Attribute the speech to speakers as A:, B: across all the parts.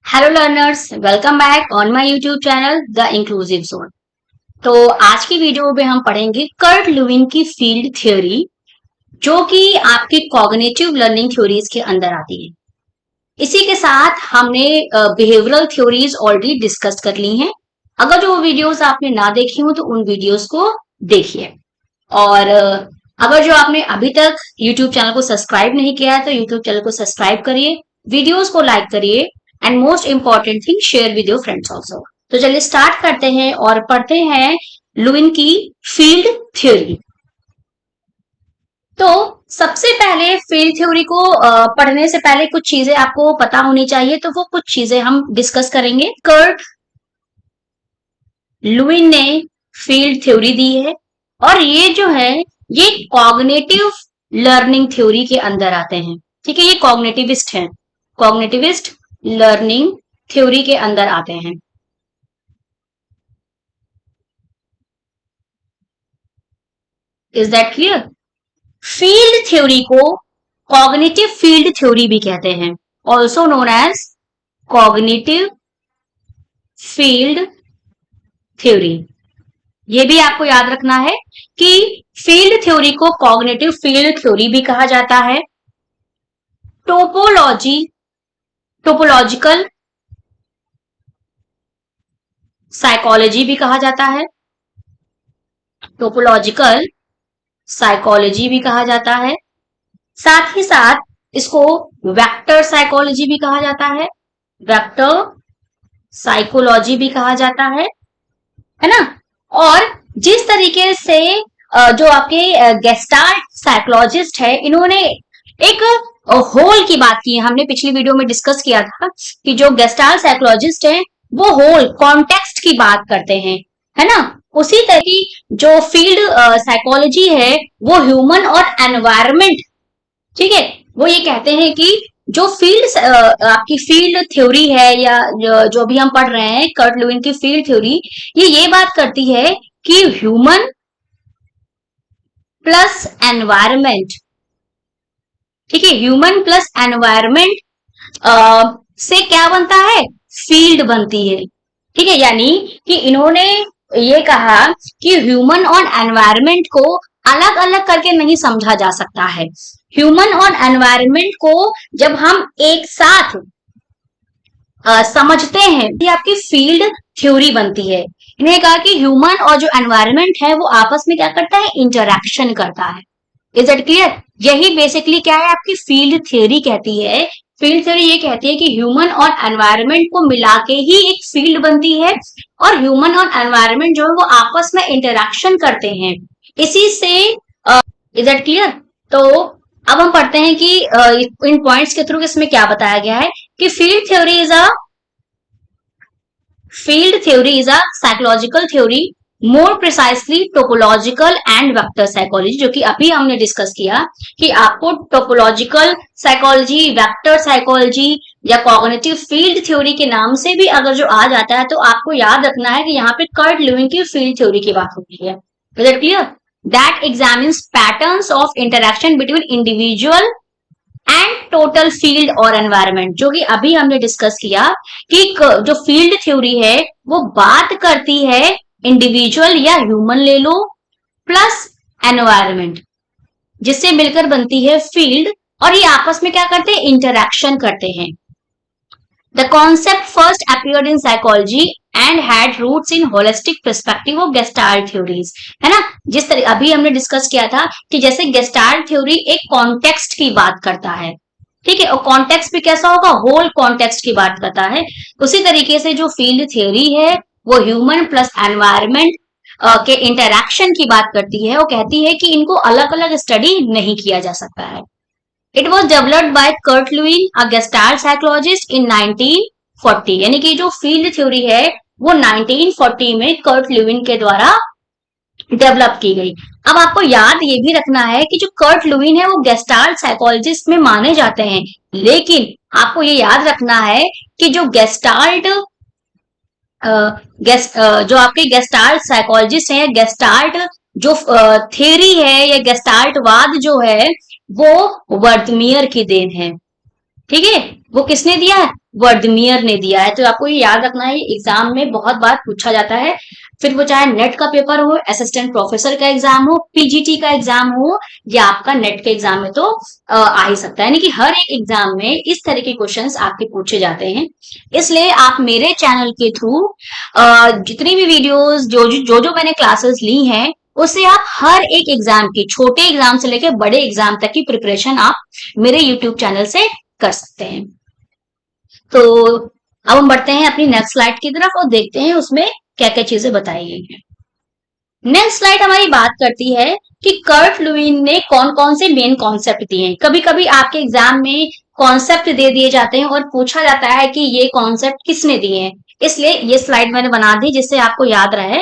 A: Hello learners, welcome back on my YouTube channel the inclusive zone. तो आज की video में हम पढ़ेंगे कर्ट लुईन की फील्ड थ्योरी, जो कि आपकी कॉग्निटिव लर्निंग थ्योरीज के अंदर आती है। इसी के साथ हमने बिहेवियरल थ्योरीज ऑलरेडी डिस्कस कर ली हैं। अगर जो वीडियोस आपने ना देखी हो तो उन वीडियोस को देखिए। और अगर जो आपने अभी तक यूट्यूब चैनल को सब्सक्राइब नहीं किया है तो यूट्यूब चैनल को सब्सक्राइब करिए, वीडियोस को लाइक करिए and most important thing share with your friends also. तो चलिए स्टार्ट करते हैं और पढ़ते हैं लुईन की फील्ड थ्योरी। तो सबसे पहले फील्ड थ्योरी को पढ़ने से पहले कुछ चीजें आपको पता होनी चाहिए, तो वो कुछ चीजें हम डिस्कस करेंगे। कर्ट लुईन ने फील्ड थ्योरी दी है और ये जो है ये कॉग्निटिव लर्निंग थ्योरी के अंदर आते हैं। ठीक है, ये कॉग्निटिविस्ट हैं, कॉग्निटिविस्ट लर्निंग थ्योरी के अंदर आते हैं। Is that clear? Field theory को कॉग्निटिव फील्ड थ्योरी भी कहते हैं, also known as cognitive field theory. ये भी आपको याद रखना है कि फील्ड थ्योरी को कॉग्निटिव फील्ड थ्योरी भी कहा जाता है। टोपोलॉजी, टोपोलॉजिकल साइकोलॉजी भी कहा जाता है, टोपोलॉजिकल साइकोलॉजी भी कहा जाता है। साथ ही साथ इसको वेक्टर साइकोलॉजी भी कहा जाता है, वेक्टर साइकोलॉजी भी कहा जाता है ना। और जिस तरीके से जो आपके गेस्टाल्ट साइकोलॉजिस्ट है, इन्होंने एक होल की बात की है। हमने पिछली वीडियो में डिस्कस किया था कि जो गेस्टाल्ट साइकोलॉजिस्ट है वो होल कॉन्टेक्स्ट की बात करते हैं, है ना। उसी तरह जो फील्ड साइकोलॉजी है वो ह्यूमन और एनवायरमेंट, ठीक है, वो ये कहते हैं कि जो फील्ड आपकी फील्ड थ्योरी है या जो भी हम पढ़ रहे हैं कर्ट लुईन की फील्ड थ्योरी, ये बात करती है कि ह्यूमन प्लस एनवायरमेंट, ठीक है, ह्यूमन प्लस एनवायरमेंट से क्या बनता है, फील्ड बनती है। ठीक है, यानी कि इन्होंने ये कहा कि ह्यूमन और एनवायरमेंट को अलग अलग करके नहीं समझा जा सकता है। ह्यूमन और एनवायरमेंट को जब हम एक साथ समझते हैं, ये आपकी फील्ड थ्योरी बनती है। इन्हें कहा कि ह्यूमन और जो एनवायरमेंट है वो आपस में क्या करता है, इंटरैक्शन करता है। Is it clear? यही बेसिकली क्या है, आपकी फील्ड थ्योरी कहती है। फील्ड थ्योरी ये कहती है कि ह्यूमन और एनवायरमेंट को मिला के ही एक फील्ड बनती है और ह्यूमन और एनवायरमेंट जो है वो आपस में इंटरैक्शन करते हैं। इसी से इज इट क्लियर? तो अब हम पढ़ते हैं कि इन पॉइंट्स के थ्रू इसमें क्या बताया गया है कि field theory is a psychological theory, more precisely topological and vector psychology, जो कि अभी हमने डिस्कस किया कि आपको टोपोलॉजिकल साइकोलॉजी, वेक्टर साइकोलॉजी या कॉग्निटिव फील्ड थ्योरी के नाम से भी अगर जो आ जाता है तो आपको याद रखना है कि यहाँ पे कर्ट लुईन की फील्ड थ्योरी की बात होती है। Is it clear? That examines patterns of interaction between individual and total field और एनवायरमेंट, जो कि अभी हमने डिस्कस किया कि जो फील्ड थ्योरी है वो बात करती है इंडिविजुअल या ह्यूमन ले लो प्लस एनवायरमेंट, जिससे मिलकर बनती है फील्ड। और ये आपस में क्या करते हैं, इंटरैक्शन करते हैं। The concept first appeared in psychology and had roots in holistic perspective of Gestalt theories, है ना। जिस तरह अभी हमने डिस्कस किया था कि जैसे गेस्टाल्ट थ्योरी एक कॉन्टेक्स्ट की बात करता है, ठीक है, और कॉन्टेक्स्ट भी कैसा होगा, होल कॉन्टेक्स्ट की बात करता है। उसी तरीके से जो फील्ड थ्योरी है वो ह्यूमन प्लस एनवायरमेंट के इंटरैक्शन की बात करती है। वो कहती है कि इनको अलग अलग स्टडी नहीं किया जा सकता है। It was developed by Kurt Lewin, a gestalt psychologist, in 1940, यानी कि जो फील्ड थ्योरी है वो 1940 में कर्ट लुईन के द्वारा डेवलप की गई। अब आपको याद ये भी रखना है कि जो कर्ट लुईन है वो गेस्टाल्ट साइकोलॉजिस्ट में माने जाते हैं, लेकिन आपको ये याद रखना है कि जो गेस्टाल्ट जो आपके गेस्टाल्ट साइकोलॉजिस्ट हैं, गेस्टाल्ट जो थ्योरी है या गेस्टाल्ट वाद जो है वो वर्दमियर की देन है। ठीक है, वो किसने दिया है, वर्दमियर ने दिया है। तो आपको ये याद रखना है, एग्जाम में बहुत बार पूछा जाता है। फिर वो चाहे नेट का पेपर हो, असिस्टेंट प्रोफेसर का एग्जाम हो, पीजीटी का एग्जाम हो, या आपका नेट के एग्जाम में तो आ ही सकता है। यानी कि हर एक एग्जाम में इस तरह के क्वेश्चंस आपके पूछे जाते हैं। इसलिए आप मेरे चैनल के थ्रू जितनी भी वीडियोस जो मैंने क्लासेस ली हैं, उससे आप हर एक एग्जाम की, छोटे एग्जाम से लेकर बड़े एग्जाम तक की प्रिपरेशन आप मेरे यूट्यूब चैनल से कर सकते हैं। तो अब हम बढ़ते हैं अपनी नेक्स्ट स्लाइड की तरफ और देखते हैं उसमें क्या क्या चीजें बताई गई हैं। नेक्स्ट स्लाइड हमारी बात करती है कि कर्ट लुईन ने कौन कौन से मेन कॉन्सेप्ट दिए हैं। कभी कभी आपके एग्जाम में कॉन्सेप्ट दे दिए जाते हैं और पूछा जाता है कि ये कॉन्सेप्ट किसने दिए हैं, इसलिए ये स्लाइड मैंने बना दी जिससे आपको याद रहे।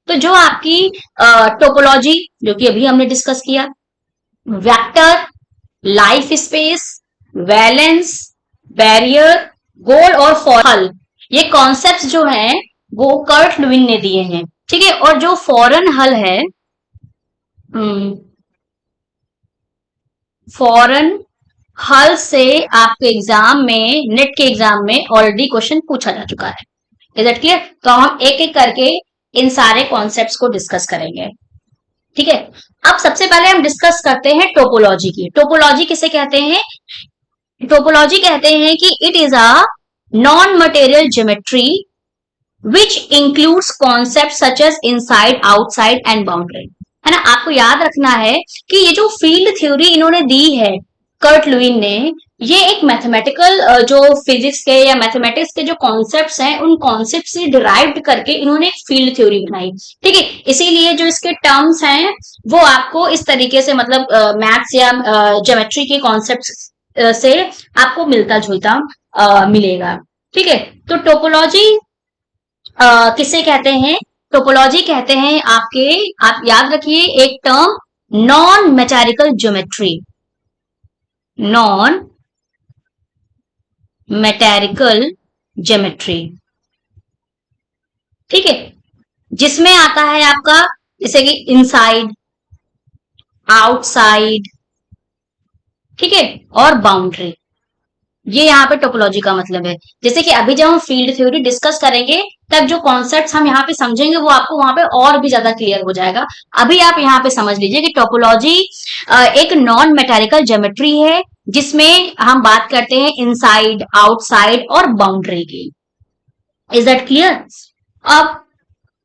A: तो जो आपकी टोपोलॉजी, जो कि अभी हमने डिस्कस किया, vector, life space, valence, barrier, goal और फॉरन, ये कॉन्सेप्ट्स जो हैं वो कर्ट लुईन ने दिए हैं। ठीक है, और जो फॉरेन हल है, फॉरेन हल से आपके एग्जाम में, नेट के एग्जाम में ऑलरेडी क्वेश्चन पूछा जा चुका है। Is it clear? तो हम एक एक करके इन सारे कॉन्सेप्ट्स को डिस्कस करेंगे। ठीक है, अब सबसे पहले हम डिस्कस करते हैं टोपोलॉजी की। टोपोलॉजी किसे कहते हैं? टोपोलॉजी कहते हैं कि it is a non material geometry which includes concept such as inside, outside and boundary. है ना, आपको याद रखना है कि ये जो फील्ड थ्योरी इन्होंने दी है कर्ट लुईन ने, ये एक मैथमेटिकल, जो फिजिक्स के या मैथमेटिक्स के जो कॉन्सेप्ट्स हैं, उन कॉन्सेप्ट से डिराइव्ड करके इन्होंने एक फील्ड थ्योरी बनाई। ठीक है, इसीलिए जो इसके टर्म्स हैं वो आपको इस तरीके से, मतलब मैथ्स या ज्योमेट्री के कॉन्सेप्ट से आपको मिलता जुलता मिलेगा। ठीक है, तो टोपोलॉजी किसे कहते हैं? टोपोलॉजी कहते हैं आपके, आप याद रखिए एक term, non metrical geometry, non metrical geometry. ठीक है, जिसमें आता है आपका जैसे कि इनसाइड, आउटसाइड, ठीक है, और बाउंड्री। ये यहाँ पे टोपोलॉजी का मतलब है। जैसे कि अभी जब हम फील्ड थ्योरी डिस्कस करेंगे, तब जो कॉन्सेप्ट्स हम यहाँ पे समझेंगे वो आपको वहां पे और भी ज्यादा क्लियर हो जाएगा। अभी आप यहाँ पे समझ लीजिए कि टोपोलॉजी एक नॉन मैटेरिकल ज्योमेट्री है, जिसमें हम बात करते हैं इनसाइड, आउटसाइड और बाउंड्री की। Is that clear? अब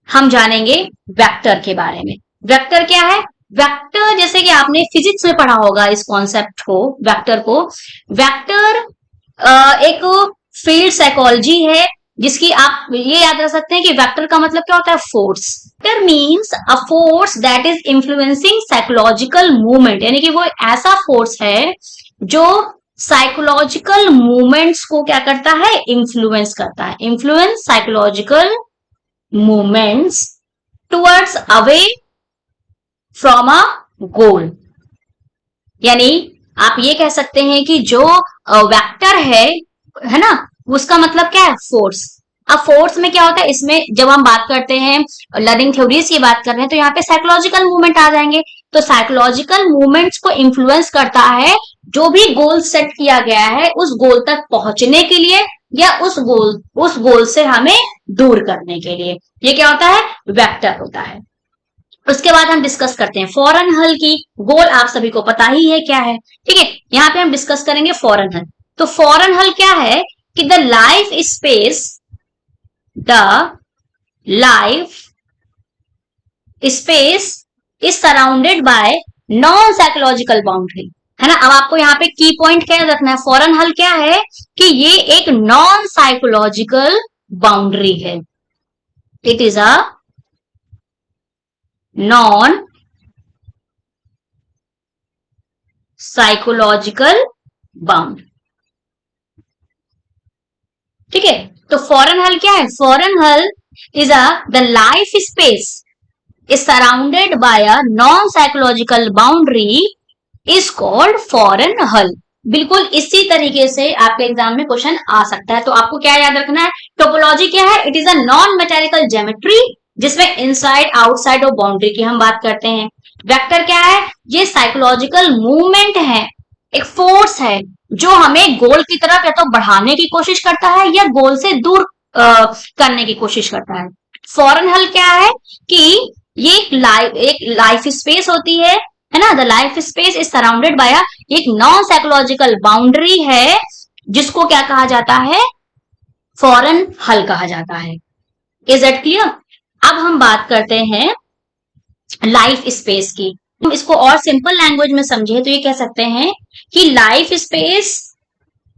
A: हम जानेंगे वेक्टर के बारे में। वेक्टर क्या है? वेक्टर, जैसे कि आपने फिजिक्स में पढ़ा होगा इस कॉन्सेप्ट को, वेक्टर को। वेक्टर एक फील्ड साइकोलॉजी है, जिसकी आप ये याद रख सकते हैं कि वेक्टर का मतलब क्या होता है? Force. Vector means a force that is influencing psychological movement, यानी कि वो ऐसा फोर्स है जो साइकोलॉजिकल मूवमेंट्स को क्या करता है? इन्फ्लुएंस करता है। Influence psychological movements towards away from a goal. यानी आप ये कह सकते हैं कि जो वेक्टर है ना, उसका मतलब क्या है? फोर्स। अब फोर्स में क्या होता है? इसमें जब हम बात करते हैं, लर्निंग थ्योरीज की बात कर रहे हैं, तो यहाँ पे साइकोलॉजिकल मूवमेंट आ जाएंगे। तो साइकोलॉजिकल मूवमेंट्स को इन्फ्लुएंस करता है, जो भी गोल सेट किया गया है उस गोल तक पहुंचने के लिए, या उस गोल से हमें दूर करने के लिए। ये क्या होता है? वेक्टर होता है। उसके बाद हम डिस्कस करते हैं फॉरेन हल की। गोल आप सभी को पता ही है क्या है। ठीक है, यहाँ पे हम डिस्कस करेंगे फॉरेन हल। तो फॉरेन हल क्या है कि the life space is surrounded by non psychological boundary. है ना, अब आपको यहाँ पे की पॉइंट क्या रखना है? फॉरेन हल क्या है कि ये एक नॉन साइकोलॉजिकल बाउंड्री है। It is a non psychological boundary. ठीक है, तो फॉरेन हल क्या है? फॉरेन हल is the life space is surrounded by a non psychological boundary is called foreign हल। बिल्कुल इसी तरीके से आपके एग्जाम में क्वेश्चन आ सकता है। तो आपको क्या याद रखना है? टोपोलॉजी क्या है? It is a non metrical geometry, जिसमें इनसाइड, आउटसाइड और बाउंड्री की हम बात करते हैं। वेक्टर क्या है? ये साइकोलॉजिकल मूवमेंट है, एक फोर्स है जो हमें गोल की तरफ या तो बढ़ाने की कोशिश करता है या गोल से दूर करने की कोशिश करता है। फॉरेन हल क्या है कि ये एक लाइफ स्पेस होती है ना। The life space is surrounded by एक नॉन साइकोलॉजिकल बाउंड्री है, जिसको क्या कहा जाता है, फॉरेन हल कहा जाता है। Is that clear? अब हम बात करते हैं लाइफ स्पेस की। हम इसको और सिंपल लैंग्वेज में समझे तो ये कह सकते हैं कि लाइफ स्पेस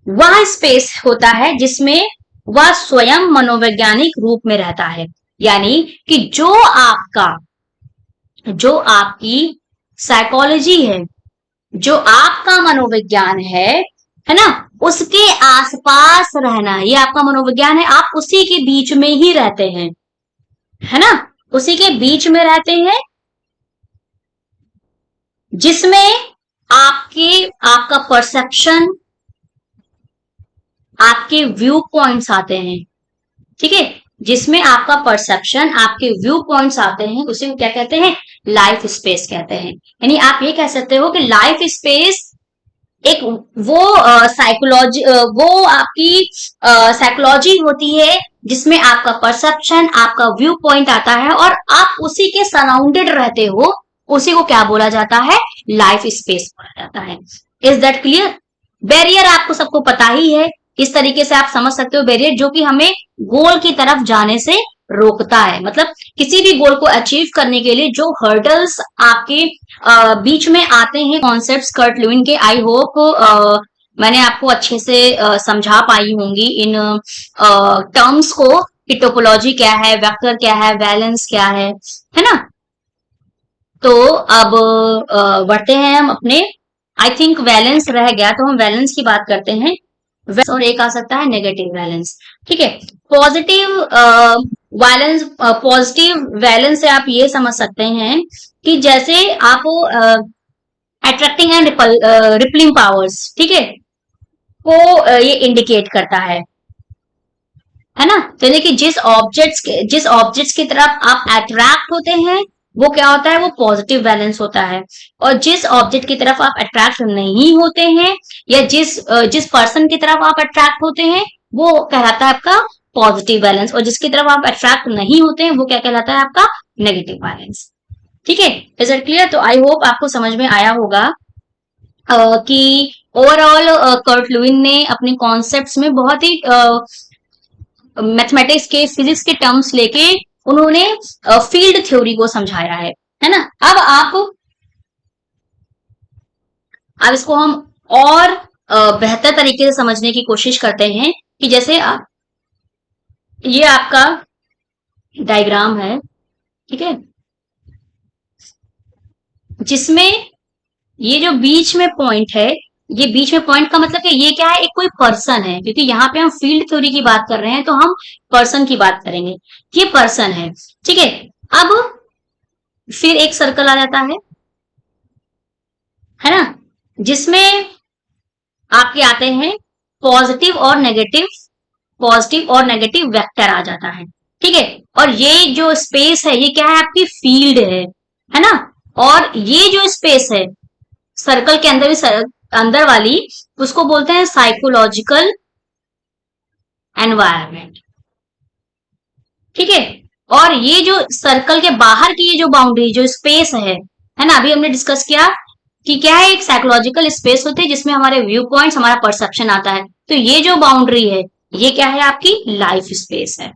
A: वह स्पेस होता है जिसमें वह स्वयं मनोवैज्ञानिक रूप में रहता है। यानी कि जो आपकी साइकोलॉजी है, जो आपका मनोविज्ञान है ना, उसके आसपास रहना, ये आपका मनोविज्ञान है, आप उसी के बीच में ही रहते हैं, है ना, उसी के बीच में रहते हैं, जिसमें आपका परसेप्शन, आपके व्यू पॉइंट्स आते हैं। ठीक है, जिसमें आपका परसेप्शन, आपके व्यू पॉइंट्स आते हैं, उसे क्या कहते हैं, लाइफ स्पेस कहते हैं। यानी आप ये कह सकते हो कि लाइफ स्पेस एक वो साइकोलॉजी, वो आपकी साइकोलॉजी होती है जिसमें आपका परसेप्शन, आपका व्यू पॉइंट आता है और आप उसी के सराउंडेड रहते हो। उसी को क्या बोला जाता है, लाइफ स्पेस बोला जाता है। Is that clear? बैरियर आपको सबको पता ही है, इस तरीके से आप समझ सकते हो बैरियर, जो कि हमें गोल की तरफ जाने से रोकता है। मतलब किसी भी गोल को अचीव करने के लिए जो हर्डल्स आपके बीच में आते हैं, कॉन्सेप्ट्स कर्ट ल्यूइन के, आई होप मैंने आपको अच्छे से समझा पाई होंगी इन टर्म्स को कि टोपोलॉजी क्या है, वेक्टर क्या है, वैलेंस क्या है ना। तो अब बढ़ते हैं हम अपने, आई थिंक वैलेंस रह गया, तो हम वैलेंस की बात करते हैं। और एक आ सकता है नेगेटिव वैलेंस। ठीक है, पॉजिटिव वैलेंस, पॉजिटिव वैलेंस से आप ये समझ सकते हैं कि जैसे आप अट्रैक्टिंग एंड रिपलिंग पावर्स, ठीक है, को ये इंडिकेट करता है ना। तो यानी कि जिस ऑब्जेक्ट्स की तरफ आप अट्रैक्ट होते हैं, वो क्या होता है, वो पॉजिटिव वैलेंस होता है। और जिस ऑब्जेक्ट की तरफ आप अट्रैक्ट नहीं होते हैं, या जिस पर्सन की तरफ आप अट्रैक्ट होते हैं, वो कहलाता है आपका पॉजिटिव वैलेंस। और जिसकी तरफ आप अट्रैक्ट नहीं होते हैं, वो क्या कहलाता है, आपका नेगेटिव वैलेंस। ठीक है, इज इट क्लियर? तो आई होप आपको समझ में आया होगा कि ओवरऑल कर्ट ल्यूइन ने अपने कॉन्सेप्ट्स में बहुत ही मैथमेटिक्स के, फिजिक्स के टर्म्स लेके उन्होंने फील्ड थ्योरी को समझाया है ना। अब इसको हम और बेहतर तरीके से समझने की कोशिश करते हैं कि जैसे ये आपका डायग्राम है, ठीक है, जिसमें ये जो बीच में पॉइंट है, ये बीच में पॉइंट का मतलब कि ये क्या है, एक कोई पर्सन है, क्योंकि यहाँ पे हम फील्ड थ्योरी की बात कर रहे हैं तो हम पर्सन की बात करेंगे। ये पर्सन है, ठीक है। अब फिर एक सर्कल आ जाता है ना, जिसमें आपके आते हैं पॉजिटिव और नेगेटिव, पॉजिटिव और नेगेटिव वेक्टर आ जाता है। ठीक है, और ये जो स्पेस है, ये क्या है, आपकी फील्ड है ना। और ये जो स्पेस है सर्कल के अंदर भी, अंदर वाली, उसको बोलते हैं साइकोलॉजिकल एनवायरनमेंट। ठीक है, और ये जो सर्कल के बाहर की ये जो बाउंड्री, जो स्पेस है ना, अभी हमने डिस्कस किया कि क्या है, एक साइकोलॉजिकल स्पेस होती है जिसमें हमारे व्यू पॉइंट्स, हमारा परसेप्शन आता है। तो ये जो बाउंड्री है, ये क्या है, आपकी लाइफ स्पेस है,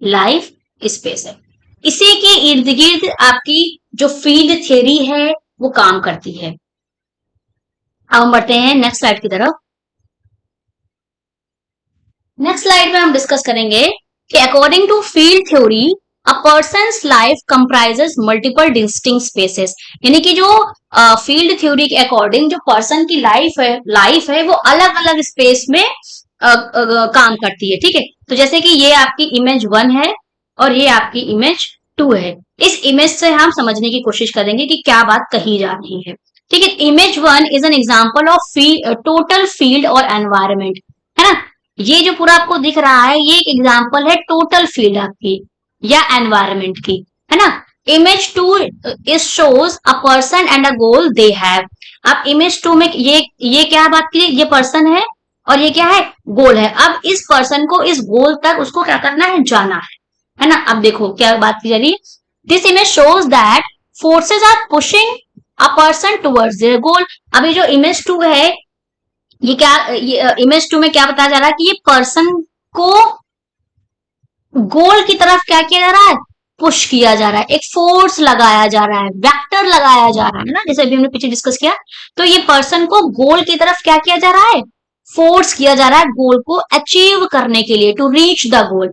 A: लाइफ स्पेस है। इसी के इर्द गिर्द आपकी जो फील्ड थ्योरी है वो काम करती है। अब हम बढ़ते हैं नेक्स्ट स्लाइड की तरफ। नेक्स्ट स्लाइड में हम डिस्कस करेंगे कि according to field theory a person's life comprises multiple distinct spaces. यानी कि जो फील्ड थ्योरी के अकॉर्डिंग जो पर्सन की लाइफ है वो अलग अलग स्पेस में काम करती है। ठीक है, तो जैसे कि ये आपकी इमेज 1 है और ये आपकी इमेज 2 है। इस इमेज से हम समझने की कोशिश करेंगे कि क्या बात कही जा रही है। ठीक है, image 1 is an example of total field और एनवायरमेंट, है ना। ये जो पूरा आपको दिख रहा है, ये एक एग्जाम्पल है टोटल फील्ड आपकी या एनवायरमेंट की, है ना। Image 2 is shows a person and a goal they have. अब इमेज 2 में ये क्या बात की, ये पर्सन है और ये क्या है, गोल है। अब इस पर्सन को इस गोल तक उसको क्या करना है, जाना है ना। अब देखो क्या बात की जा रही है, this image shows that forces are pushing a person towards their goal. अभी जो इमेज 2 है, ये क्या, ये इमेज 2 में क्या बताया जा रहा है कि ये पर्सन को गोल की तरफ क्या किया जा रहा है, पुश किया जा रहा है, एक फोर्स लगाया जा रहा है, वेक्टर लगाया जा रहा है ना, जैसे अभी हमने पीछे डिस्कस किया। तो ये पर्सन को गोल की तरफ क्या किया जा रहा है, फोर्स किया जा रहा है गोल को अचीव करने के लिए, to reach the goal.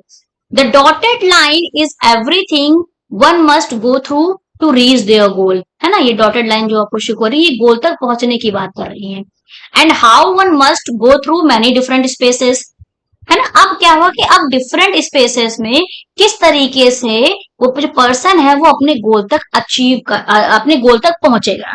A: The dotted line is everything one must go through to reach their goal, है ना। ये डॉटेड लाइन जो आपको शो कर रही है, ये गोल तक पहुंचने की बात कर रही है। And how one must go through many different spaces, है ना। अब क्या हुआ कि अब डिफरेंट स्पेसेस में किस तरीके से वो जो पर्सन है वो अपने गोल तक अपने गोल तक पहुंचेगा।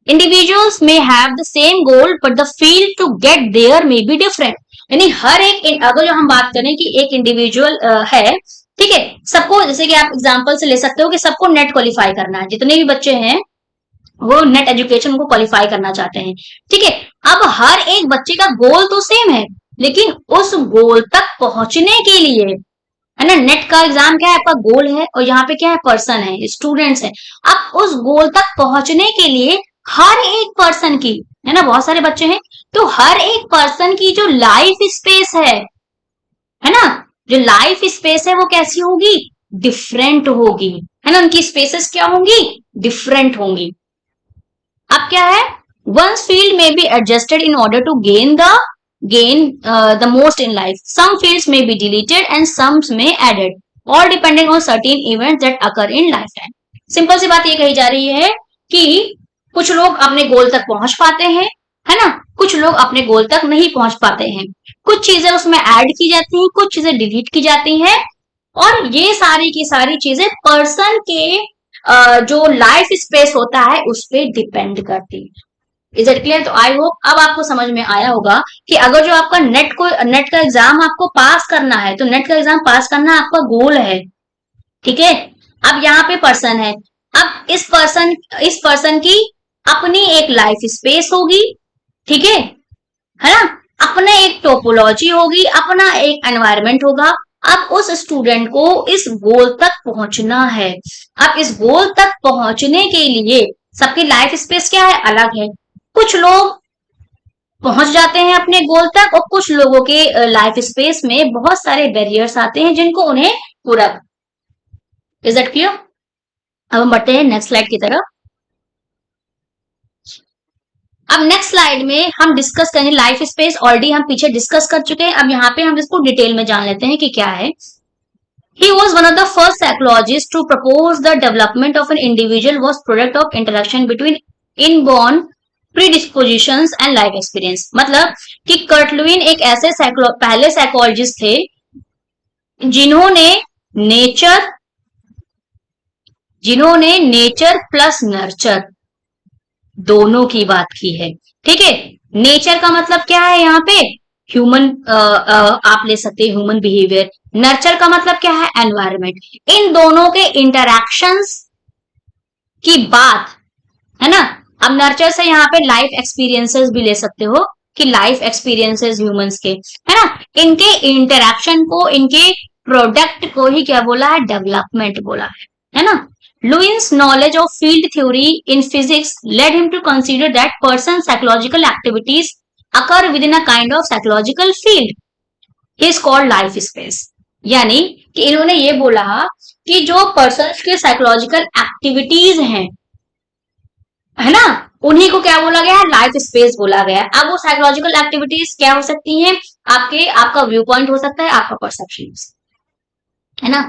A: Individuals may have the same goal but the field to get there may be different. यानी हर एक, अगर जो हम बात करें कि एक इंडिविजुअल है, ठीक है, सबको, जैसे कि आप एग्जांपल से ले सकते हो कि सबको नेट क्वालिफाई करना है, जितने भी बच्चे हैं वो नेट एजुकेशन को क्वालिफाई करना चाहते हैं, ठीक है। अब हर एक बच्चे का गोल तो सेम है, लेकिन उस गोल तक पहुंचने के लिए, है ना, नेट का एग्जाम क्या है, आपका गोल है, और यहाँ पे क्या है, पर्सन है, स्टूडेंट्स है। अब उस गोल तक पहुंचने के लिए हर एक पर्सन की, है ना, बहुत सारे बच्चे हैं, तो हर एक पर्सन की जो लाइफ स्पेस है ना, जो लाइफ स्पेस है वो कैसी होगी, डिफरेंट होगी, है ना। उनकी स्पेसेस क्या होंगी, डिफरेंट होंगी। अब क्या है, one's field may be adjusted in order to gain the most in life. Some fields may be deleted and some may added, all depending on certain events that occur in lifetime. Simple सी बात ये कही जा रही है कि कुछ लोग अपने गोल तक पहुंच पाते हैं, है ना, कुछ लोग अपने गोल तक नहीं पहुंच पाते हैं। कुछ चीजें उसमें ऐड की जाती हैं, कुछ चीजें डिलीट की जाती हैं, और ये सारी की सारी चीजें पर्सन के जो लाइफ स्पेस होता है उस पर डिपेंड करती है। Is it clear? तो आई होप अब आपको समझ में आया होगा कि अगर जो आपका नेट का एग्जाम आपको पास करना है, तो नेट का एग्जाम पास करना आपका गोल है, ठीक है। अब यहाँ पे पर्सन है, अब इस पर्सन की अपनी एक लाइफ स्पेस होगी, ठीक है ना, अपने एक टोपोलॉजी होगी, अपना एक एनवायरमेंट होगा। अब उस स्टूडेंट को इस गोल तक पहुंचना है। अब इस गोल तक पहुंचने के लिए सबकी लाइफ स्पेस क्या है, अलग है। कुछ लोग पहुंच जाते हैं अपने गोल तक, और कुछ लोगों के लाइफ स्पेस में बहुत सारे बैरियर्स आते हैं जिनको उन्हें पूरा। Is that clear? अब हम बढ़ते हैं नेक्स्ट स्लाइड की तरफ। अब नेक्स्ट स्लाइड में हम डिस्कस करेंगे लाइफ स्पेस, ऑलरेडी हम पीछे डिस्कस कर चुके हैं। अब यहाँ पे हम इसको डिटेल में जान लेते हैं कि क्या है। He was one of the first psychologists to propose the development of an individual was product of interaction between inborn predispositions and life experience। मतलब कि कर्ट लुईन एक ऐसे पहले साइकोलॉजिस्ट थे जिन्होंने नेचर नेचर प्लस नर्चर दोनों की बात की है, ठीक है। नेचर का मतलब क्या है, यहाँ पे ह्यूमन, आप ले सकते हैं ह्यूमन बिहेवियर। नर्चर का मतलब क्या है, एनवायरमेंट। इन दोनों के इंटरैक्शंस की बात, है ना। अब नर्चर से यहाँ पे लाइफ एक्सपीरियंसेस भी ले सकते हो कि लाइफ एक्सपीरियंसेस ह्यूमंस के, है ना, इनके इंटरैक्शन को, इनके प्रोडक्ट को ही क्या बोला है, डेवलपमेंट बोला है ना। Lewin's knowledge of field theory in physics led him to consider that person's psychological activities occur within a kind of psychological field. He is called life space. यानी कि इन्होंने ये बोला कि जो पर्सन के साइकोलॉजिकल एक्टिविटीज हैं, है ना, उन्हीं को क्या बोला गया है, लाइफ स्पेस बोला गया है। अब वो साइकोलॉजिकल एक्टिविटीज क्या हो सकती हैं, आपका व्यू पॉइंट हो सकता है, आपका परसेप्शन, है ना।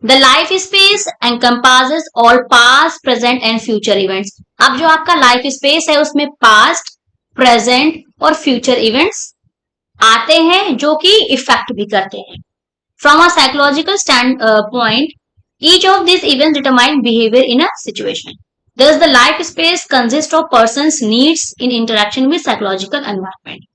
A: The life space encompasses all past, present and future events. अब जो आपका लाइफ स्पेस है उसमें पास्ट, प्रेजेंट और फ्यूचर इवेंट्स आते हैं जो कि इफेक्ट भी करते हैं। From a psychological standpoint, each of these events determine behavior in a situation. Thus, the life space consists of person's needs in interaction with psychological environment.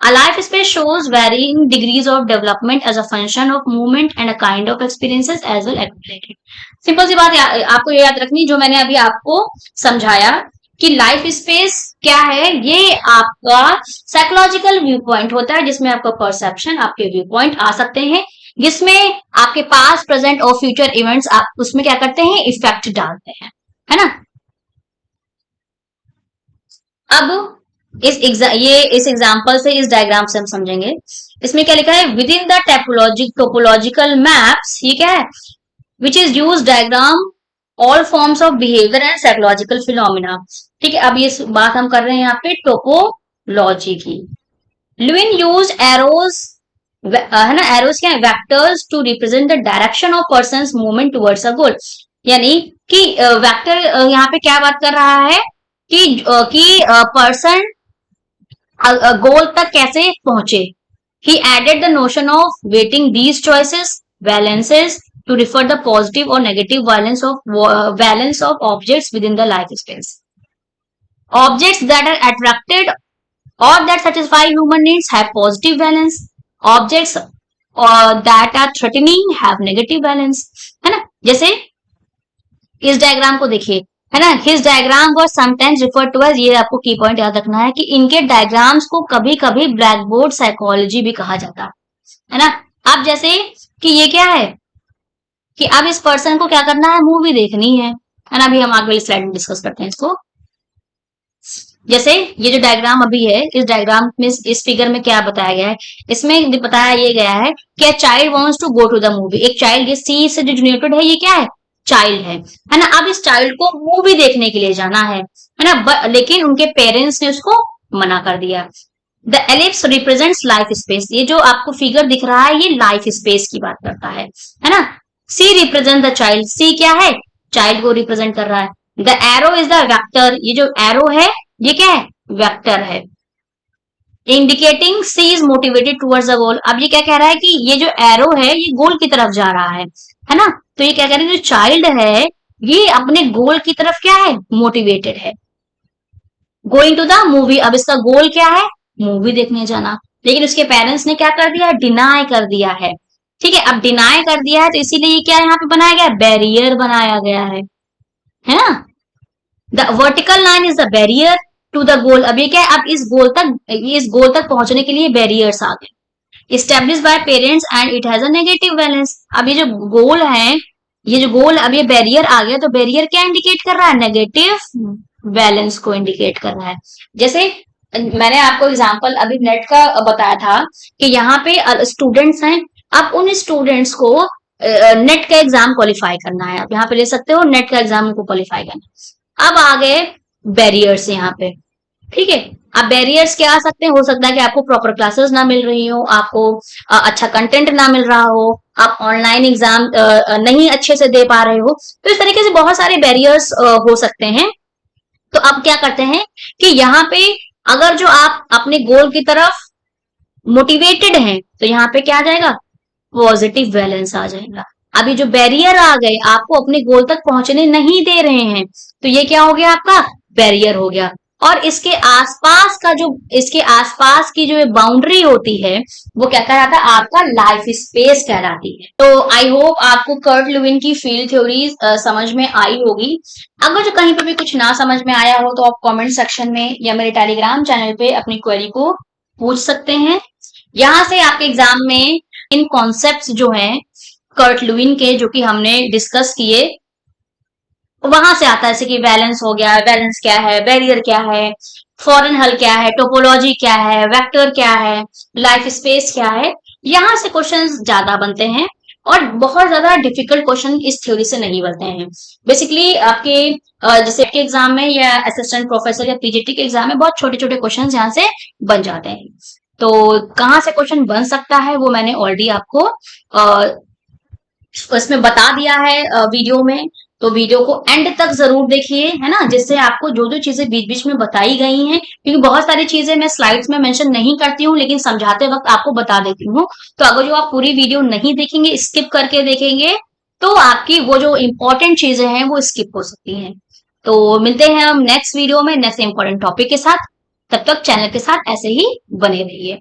A: A life space shows varying degrees of development as a function of movement and a kind of experiences as well accumulated. Simple सी बात आपको ये याद रखनी, जो मैंने अभी आपको समझाया कि लाइफ स्पेस क्या है, ये आपका साइकोलॉजिकल व्यू पॉइंट होता है जिसमें आपका परसेप्शन, आपके व्यू पॉइंट आ सकते हैं, जिसमें आपके पास प्रेजेंट और फ्यूचर इवेंट्स आप उसमें क्या करते हैं, इफेक्ट डालते हैं, है ना। अब इस एग्जांपल से, इस डायग्राम से हम समझेंगे। इसमें क्या लिखा है, with in the topological maps, ये क्या है, which is use diagram all forms of behaviour and psychological phenomena. ठीक है, अब ये बात हम कर रहे हैं यहाँ पे टोपोलॉजी की। लुइन यूज एरोज, है ना, एरोज क्या है, vectors to represent the direction of person movement towards a goal. यानी कि वेक्टर यहाँ पे क्या बात कर रहा है कि पर्सन गोल तक कैसे पहुंचे। He added the notion of weighting these choices, balances to refer the positive or negative valence of objects within the life space. Objects that are attracted or that satisfy human needs have positive valence. Objects that are threatening have negative valence. है ना, जैसे इस diagram को देखिए, है ना, his diagram was sometimes refer to as, ये आपको की पॉइंट याद रखना है कि इनके डायग्राम्स को कभी कभी ब्लैक बोर्ड साइकोलॉजी भी कहा जाता है ना। अब जैसे कि ये क्या है कि अब इस पर्सन को क्या करना है, मूवी देखनी है ना। अभी हम आगे वाली स्लाइड में डिस्कस करते हैं इसको। जैसे ये जो डायग्राम अभी है, इस डायग्राम में, इस फिगर में क्या बताया गया है, इसमें बताया ये गया है कि child wants to go to the movie. एक चाइल्ड, ये सी से जो डिनोटेड है, ये क्या है, चाइल्ड है ना। अब इस चाइल्ड को मूवी देखने के लिए जाना है ना, लेकिन उनके पेरेंट्स ने उसको मना कर दिया। The ellipse represents life space, ये जो आपको फिगर दिख रहा है ये लाइफ स्पेस की बात करता है ना। C represent the child, C क्या है, चाइल्ड को रिप्रेजेंट कर रहा है। The arrow is the vector, ये जो एरो है ये क्या है, वेक्टर है। Indicating C is motivated towards the goal. अब ये क्या कह रहा है कि ये जो एरो है ये गोल की तरफ जा रहा है ना। तो ये क्या कह रहा है, जो चाइल्ड है ये अपने गोल की तरफ क्या है, मोटिवेटेड है। गोइंग टू द मूवी, अब इसका गोल क्या है, मूवी देखने जाना, लेकिन उसके पेरेंट्स ने क्या कर दिया, डिनाई कर दिया है। ठीक है, अब डिनाई कर दिया है तो इसीलिए ये क्या यहाँ पे बनाया गया, बैरियर बनाया गया है ना। The vertical line is the barrier to the goal. अब ये क्या है, अब इस गोल तक पहुंचने के लिए बैरियर्स आ गए, establish by parents and it has a negative balance. अब ये जो गोल है, ये जो गोल, अब ये बैरियर आ गया तो बैरियर क्या इंडिकेट कर रहा है, नेगेटिव बैलेंस को इंडिकेट कर रहा है। जैसे मैंने आपको एग्जांपल अभी नेट का बताया था कि यहाँ पे स्टूडेंट्स हैं, अब उन स्टूडेंट्स को नेट का एग्जाम क्वालिफाई करना है। आप यहाँ पे ले सकते हो नेट का एग्जाम को क्वालिफाई करना। अब आ गए बैरियर्स यहाँ पे, ठीक है। अब बैरियर्स क्या आ सकते हैं, हो सकता है कि आपको प्रॉपर क्लासेस ना मिल रही हो, आपको अच्छा कंटेंट ना मिल रहा हो, आप ऑनलाइन एग्जाम नहीं अच्छे से दे पा रहे हो, तो इस तरीके से बहुत सारे बैरियर्स हो सकते हैं। तो अब क्या करते हैं कि यहाँ पे अगर जो आप अपने गोल की तरफ मोटिवेटेड हैं तो यहाँ पे क्या आ जाएगा, पॉजिटिव बैलेंस आ जाएगा। अभी जो बैरियर आ गए आपको अपने गोल तक पहुंचने नहीं दे रहे हैं, तो ये क्या हो गया, आपका बैरियर हो गया। और इसके आसपास की जो बाउंड्री होती है वो क्या कहलाता है, आपका लाइफ स्पेस कहलाती है। तो आई होप आपको कर्ट लुईन की फील्ड थ्योरीज समझ में आई होगी। अगर जो कहीं पर भी कुछ ना समझ में आया हो तो आप कमेंट सेक्शन में या मेरे टेलीग्राम चैनल पे अपनी क्वेरी को पूछ सकते हैं। यहाँ से आपके एग्जाम में इन कॉन्सेप्ट्स जो हैं कर्ट लुईन के, जो कि हमने डिस्कस किए, वहां से आता है, जैसे कि बैलेंस हो गया, बैलेंस क्या है, बैरियर क्या है, फॉरेन हल क्या है, टोपोलॉजी क्या है, वेक्टर क्या है, लाइफ स्पेस क्या है। यहाँ से क्वेश्चंस ज्यादा बनते हैं और बहुत ज्यादा डिफिकल्ट क्वेश्चन इस थ्योरी से नहीं बनते हैं। बेसिकली आपके जैसे के एग्जाम में या असिस्टेंट प्रोफेसर या पीजीटी के एग्जाम में बहुत छोटे छोटे क्वेश्चन यहाँ से बन जाते हैं। तो कहाँ से क्वेश्चन बन सकता है वो मैंने ऑलरेडी आपको उसमें बता दिया है वीडियो में। तो वीडियो को एंड तक जरूर देखिए, है ना, जिससे आपको जो जो चीजें बीच बीच में बताई गई हैं, क्योंकि बहुत सारी चीजें मैं स्लाइड्स में मेंशन नहीं करती हूँ लेकिन समझाते वक्त आपको बता देती हूँ। तो अगर जो आप पूरी वीडियो नहीं देखेंगे, स्किप करके देखेंगे, तो आपकी वो जो इंपॉर्टेंट चीजें हैं वो स्किप हो सकती हैं। तो मिलते हैं हम नेक्स्ट वीडियो में नेक्स्ट इंपॉर्टेंट टॉपिक के साथ। तब तक चैनल के साथ ऐसे ही बने रहिए।